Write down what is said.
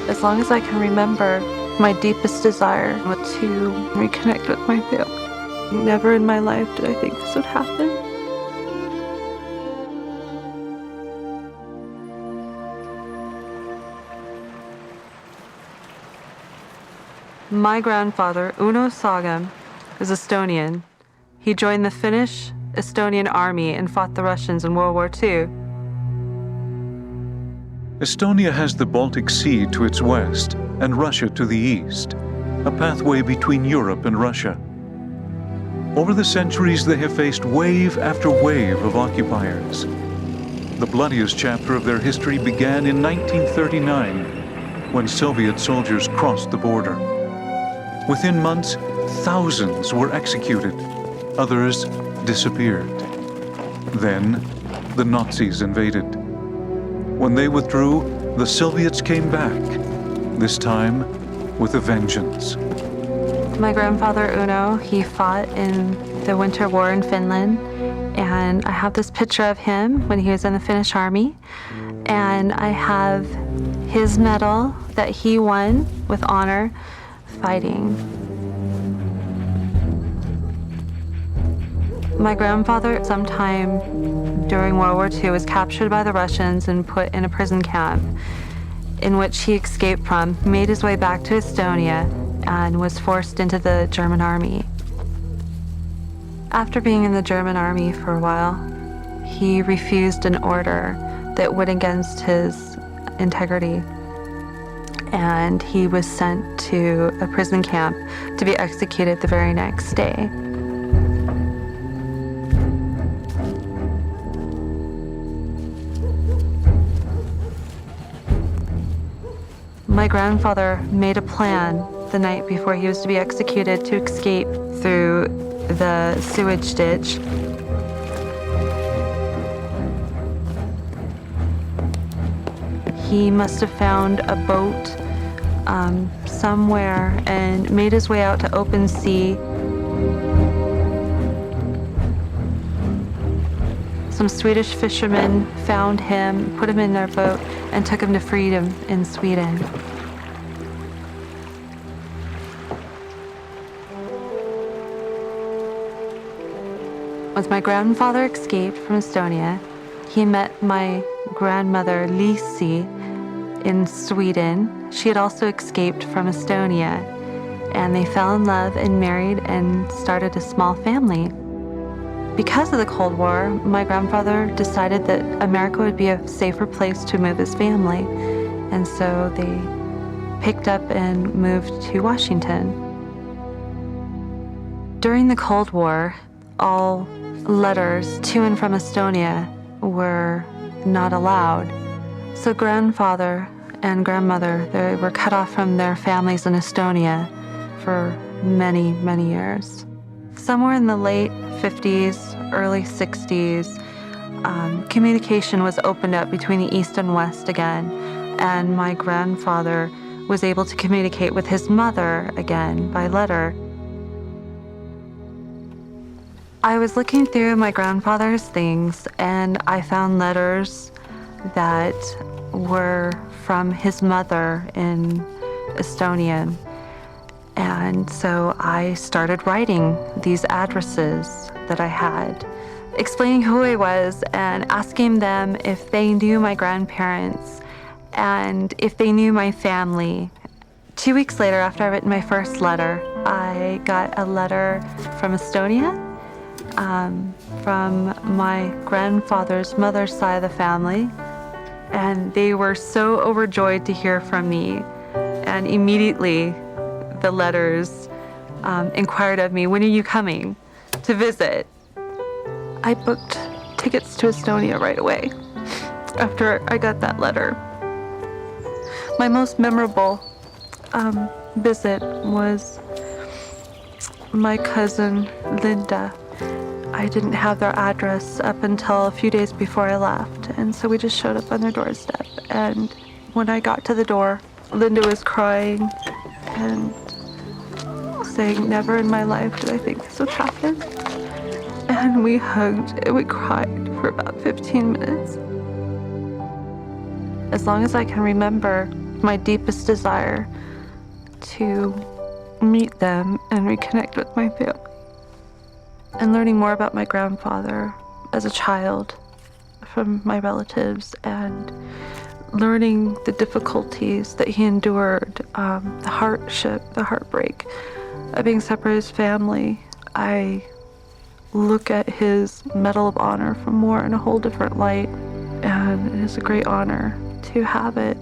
As long as I can remember, my deepest desire was to reconnect with my family. Never in my life did I think this would happen. My grandfather, Uno Sagam, is Estonian. He joined the Finnish Estonian army and fought the Russians in World War II. Estonia has the Baltic Sea to its west and Russia to the east, a pathway between Europe and Russia. Over the centuries, they have faced wave after wave of occupiers. The bloodiest chapter of their history began in 1939, when Soviet soldiers crossed the border. Within months, thousands were executed, others disappeared. Then, the Nazis invaded. When they withdrew, the Soviets came back, this time with a vengeance. My grandfather Uno, he fought in the Winter War in Finland, and I have this picture of him when he was in the Finnish army, and I have his medal that he won with honor fighting. My grandfather, sometime during World War II, was captured by the Russians and put in a prison camp in which he escaped from, made his way back to Estonia, and was forced into the German army. After being in the German army for a while, he refused an order that went against his integrity, and he was sent to a prison camp to be executed the very next day. My grandfather made a plan the night before he was to be executed to escape through the sewage ditch. He must have found a boat somewhere and made his way out to open sea. Some Swedish fishermen found him, put him in their boat, and took him to freedom in Sweden. Once my grandfather escaped from Estonia, he met my grandmother Lisi in Sweden. She had also escaped from Estonia, and they fell in love and married and started a small family. Because of the Cold War, my grandfather decided that America would be a safer place to move his family, and so they picked up and moved to Washington. During the Cold War, all letters to and from Estonia were not allowed. So grandfather and grandmother, they were cut off from their families in Estonia for many, many years. Somewhere in the late 50s, early 60s, communication was opened up between the East and West again, and my grandfather was able to communicate with his mother again by letter. I was looking through my grandfather's things, and I found letters that were from his mother in Estonian. And so I started writing these addresses that I had, explaining who I was and asking them if they knew my grandparents and if they knew my family. 2 weeks later, after I written my first letter, I got a letter from Estonia, from my grandfather's mother's side of the family, and they were so overjoyed to hear from me. And immediately the letters inquired of me, when are you coming to visit? I booked tickets to Estonia right away after I got that letter. My most memorable visit was my cousin Linda. I didn't have their address up until a few days before I left, and so we just showed up on their doorstep. And when I got to the door, Linda was crying and saying, never in my life did I think this would happen. And we hugged and we cried for about 15 minutes. As long as I can remember, my deepest desire to meet them and reconnect with my family. And learning more about my grandfather as a child from my relatives, and learning the difficulties that he endured, the hardship, the heartbreak of being separated from his family. I look at his Medal of Honor from war in a whole different light, and it is a great honor to have it.